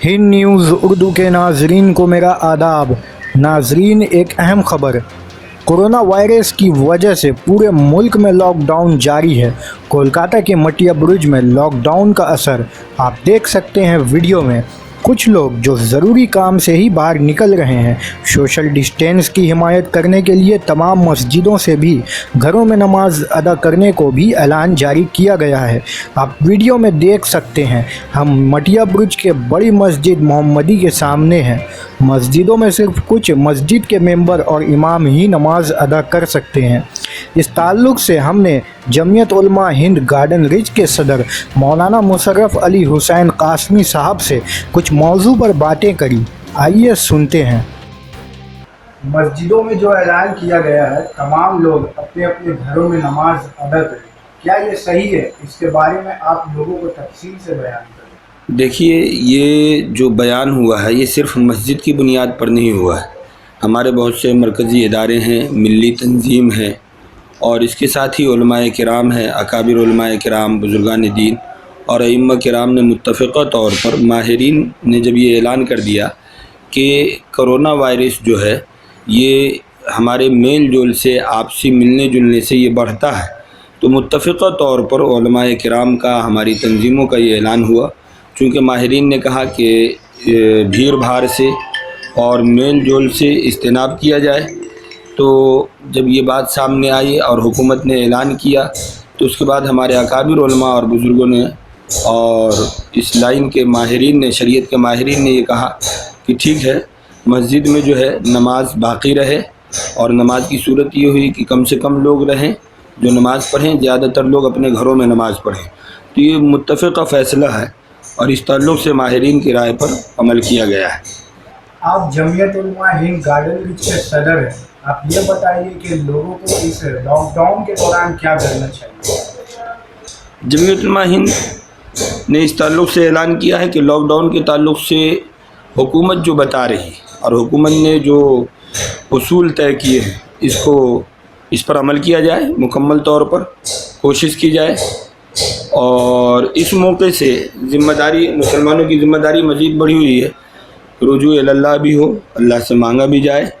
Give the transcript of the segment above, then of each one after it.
Hind news Urdu के नाजरीन को मेरा आदाब। नाजरीन, एक अहम खबर। कोरोना वायरस की वजह से पूरे मुल्क में लॉकडाउन जारी है। कोलकाता के मटिया बुरुज में लॉकडाउन का असर आप देख सकते हैं वीडियो में। कुछ लोग जो ज़रूरी काम से ही बाहर निकल रहे हैं। सोशल डिस्टेंस की हिमायत करने के लिए तमाम मस्जिदों से भी घरों में नमाज अदा करने को भी ऐलान जारी किया गया है। आप वीडियो में देख सकते हैं, हम मटिया बुरुज के बड़ी मस्जिद मोहम्मदी के सामने हैं। मस्जिदों में सिर्फ कुछ मस्जिद के मेंबर और इमाम ही नमाज अदा कर सकते हैं। इस ताल्लुक़ से हमने जमीयत उलमा हिंद गार्डन रिज के सदर मौलाना मुशर्रफ अली हुसैन कासमी साहब से कुछ मौजू पर बातें करी। आइए सुनते हैं। मस्जिदों में जो ऐलान किया गया है तमाम लोग अपने अपने घरों में नमाज अदा करें, क्या ये सही है? इसके बारे में आप लोगों को तफसील से बयान करें। देखिए, ये जो बयान हुआ है ये सिर्फ मस्जिद की बुनियाद पर नहीं हुआ है। हमारे बहुत से मरकज़ी इदारे हैं, मिली तंजीम है और इसके साथ ही उलमाए किराम हैं, अकाबिर उलमाए किराम, बुजुर्गान दीन और अइम्मा किराम ने मुत्तफ़िक़ा तौर पर, माहिरीन ने जब ये ऐलान कर दिया कि कोरोना वायरस जो है ये हमारे मेल जोल से, आपसी मिलने जुलने से ये बढ़ता है, तो मुत्तफ़िक़ा तौर पर उलमाए किराम का, हमारी तंजीमों का ये ऐलान हुआ। चूँकि माहिरीन ने कहा कि भीड़ भाड़ से और मेल जोल से इज्तिनाब किया जाए, तो जब ये बात सामने आई और हुकूमत ने ऐलान किया तो उसके बाद हमारे अकाबिर उलमा और बुज़ुर्गों ने और इस लाइन के माहिरीन ने, शरीयत के माहिरीन ने ये कहा कि ठीक है, मस्जिद में जो है नमाज बाकी रहे। और नमाज की सूरत ये हुई कि कम से कम लोग रहें जो नमाज़ पढ़ें, ज़्यादातर लोग अपने घरों में नमाज़ पढ़ें। तो ये मुत्तफ़िक़ा फ़ैसला है और इस ताल्लुक़ से माहिरीन की राय पर अमल किया गया है। आप जमीयत उलमा हिंद गार्डन रिज के सदर हैं, आप ये बताइए कि लोगों को इस लॉकडाउन के दौरान क्या करना चाहिए? जमीयत उलमा हिंद ने इस ताल्लुक़ से ऐलान किया है कि लॉकडाउन के ताल्लुक़ से हुकूमत जो बता रही है और हुकूमत ने जो उसूल तय किए हैं इस पर अमल किया जाए, मुकम्मल तौर पर कोशिश की जाए। और इस मौके से ज़िम्मेदारी, मुसलमानों की ज़िम्मेदारी मज़ीद बढ़ी हुई है, रुजू इल्लाह भी हो, अल्लाह से मांगा भी जाए।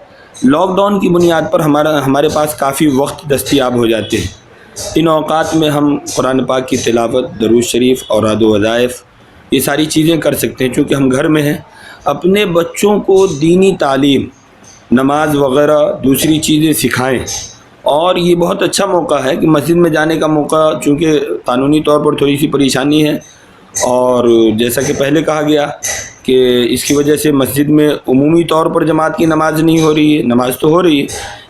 लॉकडाउन की बुनियाद पर हमारे पास काफ़ी वक्त दस्तयाब हो जाते हैं। इन औक़ात में हम कुरान पाक की तिलावत, दरूद शरीफ, औराद व वज़ाइफ़, ये सारी चीज़ें कर सकते हैं। चूँकि हम घर में हैं, अपने बच्चों को दीनी तालीम, नमाज वग़ैरह दूसरी चीज़ें सिखाएं। और ये बहुत अच्छा मौका है कि मस्जिद में जाने का मौका, चूँकि क़ानूनी तौर पर थोड़ी सी परेशानी है और जैसा कि पहले कहा गया कि इसकी वजह से मस्जिद में उमूमी तौर पर जमात की नमाज नहीं हो रही है। नमाज तो हो रही है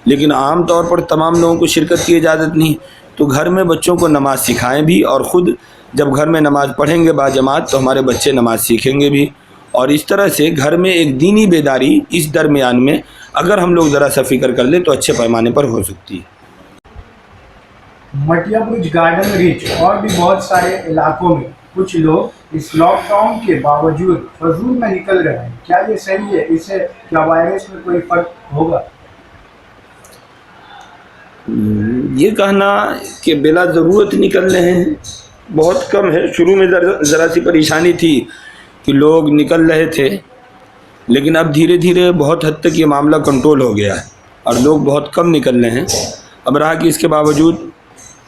लेकिन आम तौर पर तमाम लोगों को शिरकत की इजाज़त नहीं। तो घर में बच्चों को नमाज सिखाएं भी, और ख़ुद जब घर में नमाज पढ़ेंगे बाजमात तो हमारे बच्चे नमाज सीखेंगे भी। और इस तरह से घर में एक दीनी बेदारी इस दरमियान में अगर हम लोग ज़रा सा फ़िक्र कर लें तो अच्छे पैमाने पर हो सकती है। मटिया बुरुज, गार्डन रिज और भी बहुत सारे इलाकों में कुछ लोग इस लॉकडाउन के बावजूद फजूल में निकल रहे हैं, क्या ये सही है? इससे क्या वायरस में कोई फर्क होगा? ये कहना कि बिला ज़रूरत निकल रहे हैं बहुत कम है। शुरू में ज़रा सी परेशानी थी कि लोग निकल रहे थे, लेकिन अब धीरे धीरे बहुत हद तक ये मामला कंट्रोल हो गया है और लोग बहुत कम निकल रहे हैं। अब रहा कि इसके बावजूद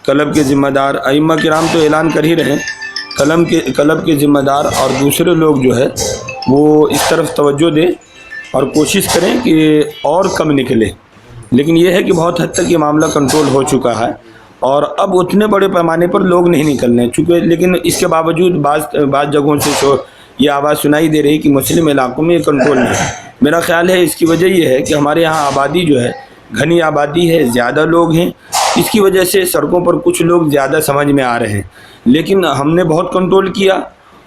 क्लब के ज़िम्मेदार, अइम्मा किराम तो ऐलान कर ही रहे हैं, क्लब के ज़िम्मेदार और दूसरे लोग जो है वो इस तरफ तवज्जो दें और कोशिश करें कि और कम निकले। लेकिन ये है कि बहुत हद तक ये मामला कंट्रोल हो चुका है और अब उतने बड़े पैमाने पर लोग नहीं निकल रहे हैं चूँकि। लेकिन इसके बावजूद बाज़ जगहों से ये आवाज़ सुनाई दे रही कि मुस्लिम इलाकों में ये कंट्रोल नहीं है। मेरा ख़्याल है इसकी वजह ये है कि हमारे यहाँ आबादी जो है घनी आबादी है, ज़्यादा लोग हैं, इसकी वजह से सड़कों पर कुछ लोग ज़्यादा समझ में आ रहे हैं। लेकिन हमने बहुत कंट्रोल किया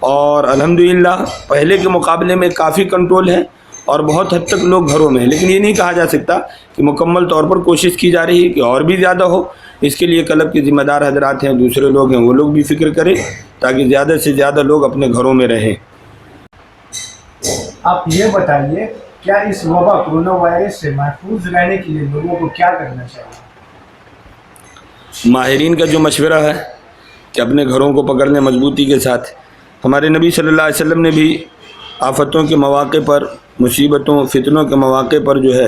और अल्हम्दुलिल्लाह पहले के मुकाबले में काफ़ी कंट्रोल है और बहुत हद तक लोग घरों में हैं। लेकिन ये नहीं कहा जा सकता कि मुकम्मल तौर पर कोशिश की जा रही है कि और भी ज़्यादा हो। इसके लिए क्लब के ज़िम्मेदार हजरात हैं, दूसरे लोग हैं, वो लोग भी फ़िक्र करें ताकि ज़्यादा से ज़्यादा लोग अपने घरों में रहें। आप ये बताइए, क्या इस वबा कोरोना वायरस से महफूज रहने के लिए लोगों को क्या करना चाहिए? माहिरीन का जो मशवरा है कि अपने घरों को पकड़ लें मजबूती के साथ। हमारे नबी सल्लल्लाहु अलैहि वसल्लम ने भी آفتوں کے مواقع پر، مصیبتوں فتنوں کے مواقع پر جو ہے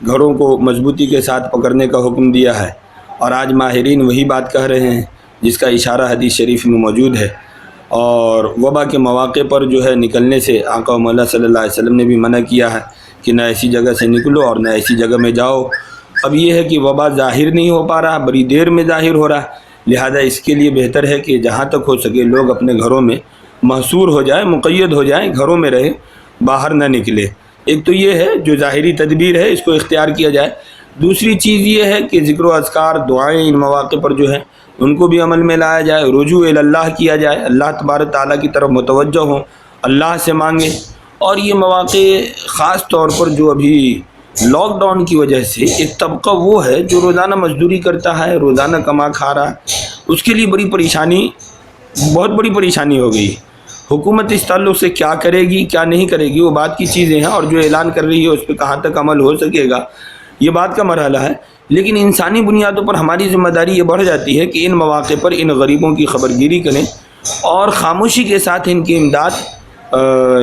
گھروں کو مضبوطی کے ساتھ پکڑنے کا حکم دیا ہے، اور آج ماہرین وہی بات کہہ رہے ہیں جس کا اشارہ حدیث شریف میں موجود ہے۔ اور وبا کے مواقع پر جو ہے نکلنے سے آقا و مولا صلی اللہ علیہ وسلم نے بھی منع کیا ہے کہ نہ ایسی جگہ سے نکلو اور نہ ایسی جگہ میں جاؤ۔ اب یہ ہے کہ وبا ظاہر نہیں ہو پا رہا، بڑی دیر میں ظاہر ہو رہا، لہذا اس کے لیے بہتر ہے کہ جہاں تک ہو سکے لوگ اپنے گھروں میں محصور ہو جائیں، مقید ہو جائیں، گھروں میں رہیں، باہر نہ نکلے۔ ایک تو یہ ہے جو ظاہری تدبیر ہے اس کو اختیار کیا جائے۔ دوسری چیز یہ ہے کہ ذکر و اذکار، دعائیں ان مواقع پر جو ہیں ان کو بھی عمل میں لایا جائے، رجوع اللہ کیا جائے، اللہ تبارک تعالیٰ کی طرف متوجہ ہوں، اللہ سے مانگیں۔ اور یہ مواقع خاص طور پر جو ابھی لاک ڈاؤن کی وجہ سے ایک طبقہ وہ ہے جو روزانہ مزدوری کرتا ہے، روزانہ کما کھا رہا ہے، اس کے لیے بہت بڑی پریشانی ہو گئی۔ حکومت اس تعلق سے کیا کرے گی کیا نہیں کرے گی وہ بات کی چیزیں ہیں، اور جو اعلان کر رہی ہے اس پہ کہاں تک عمل ہو سکے گا یہ بات کا مرحلہ ہے۔ لیکن انسانی بنیادوں پر ہماری ذمہ داری یہ بڑھ جاتی ہے کہ ان مواقع پر ان غریبوں کی خبر گیری کریں اور خاموشی کے ساتھ ان کی امداد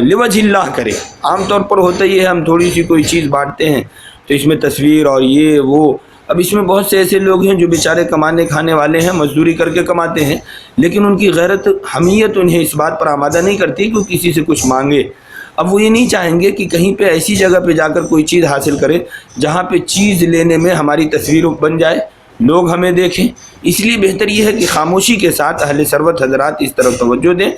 لوجہ اللہ کریں۔ عام طور پر ہوتا یہ ہے ہم تھوڑی سی کوئی چیز بانٹتے ہیں تو اس میں تصویر اور یہ وہ، اب اس میں بہت سے ایسے لوگ ہیں جو بیچارے کمانے کھانے والے ہیں، مزدوری کر کے کماتے ہیں، لیکن ان کی غیرت حمیت انہیں اس بات پر آمادہ نہیں کرتی کہ وہ کسی سے کچھ مانگے۔ اب وہ یہ نہیں چاہیں گے کہ کہیں پہ ایسی جگہ پہ جا کر کوئی چیز حاصل کرے جہاں پہ چیز لینے میں ہماری تصویر بن جائے، لوگ ہمیں دیکھیں۔ اس لیے بہتر یہ ہے کہ خاموشی کے ساتھ اہل ثروت حضرات اس طرف توجہ دیں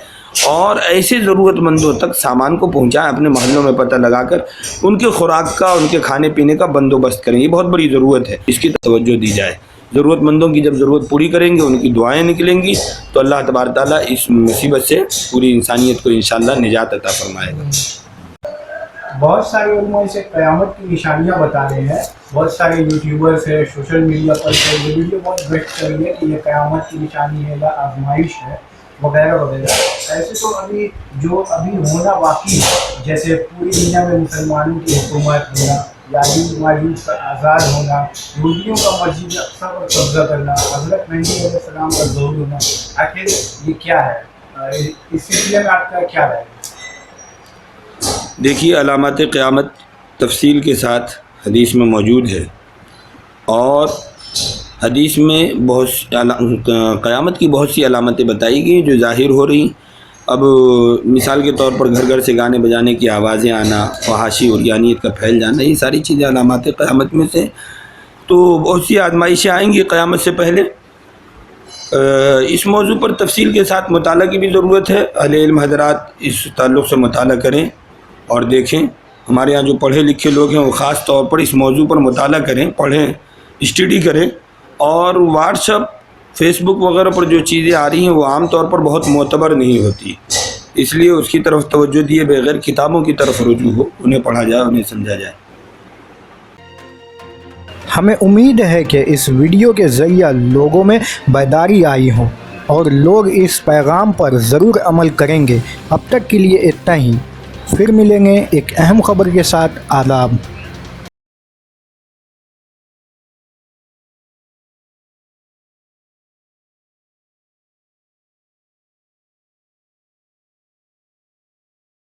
اور ایسے ضرورت مندوں تک سامان کو پہنچائیں، اپنے محلوں میں پتہ لگا کر ان کے خوراک کا، ان کے کھانے پینے کا بندوبست کریں۔ یہ بہت بڑی ضرورت ہے، اس کی توجہ دی جائے۔ ضرورت مندوں کی جب ضرورت پوری کریں گے، ان کی دعائیں نکلیں گی تو اللہ تبارک تعالیٰ اس مصیبت سے پوری انسانیت کو انشاءاللہ نجات عطا فرمائے گا۔ بہت سارے علماء اسے قیامت کی نشانیاں بتا رہے ہیں، بہت سارے یوٹیوبرز ہیں، سوشل میڈیا پر یہ ویڈیو بہت بیسٹ کر رہی ہے کہ یہ قیامت کی نشانی ہے یا آزمائش ہے وغیرہ وغیرہ۔ ایسے تو ابھی ہونا باقی ہے، جیسے پوری دنیا میں مسلمانوں کی حکومت ہونا، یاجوج ماجوج کا آزاد ہونا، یہودیوں کا مسجد اقصیٰ پر قبضہ کرنا، حضرت مہدی علیہ السلام کا ظہور ہونا، آخر یہ کیا ہے؟ اس سلسلے میں آپ کا کیا رائے ہے؟ دیکھیے علامات قیامت تفصیل کے ساتھ حدیث میں موجود ہے، اور حدیث میں قیامت کی بہت سی علامتیں بتائی گئی جو ظاہر ہو رہی۔ اب مثال کے طور پر گھر گھر سے گانے بجانے کی آوازیں آنا، فحاشی اور عریانیت کا پھیل جانا، یہ ساری چیزیں علامات قیامت میں سے۔ تو بہت سی آزمائشیں آئیں گی قیامت سے پہلے۔ اس موضوع پر تفصیل کے ساتھ مطالعہ کی بھی ضرورت ہے۔ اہل علم حضرات اس تعلق سے مطالعہ کریں اور دیکھیں۔ ہمارے ہاں جو پڑھے لکھے لوگ ہیں وہ خاص طور پر اس موضوع پر مطالعہ کریں، پڑھیں، اسٹڈی کریں، اور واٹس ایپ، فیس بک وغیرہ پر جو چیزیں آ رہی ہیں وہ عام طور پر بہت معتبر نہیں ہوتی، اس لیے اس کی طرف توجہ دیے بغیر کتابوں کی طرف رجوع ہو، انہیں پڑھا جائے، انہیں سمجھا جائے۔ ہمیں امید ہے کہ اس ویڈیو کے ذریعہ لوگوں میں بیداری آئی ہو اور لوگ اس پیغام پر ضرور عمل کریں گے۔ اب تک کے لیے اتنا ہی، پھر ملیں گے ایک اہم خبر کے ساتھ۔ آداب۔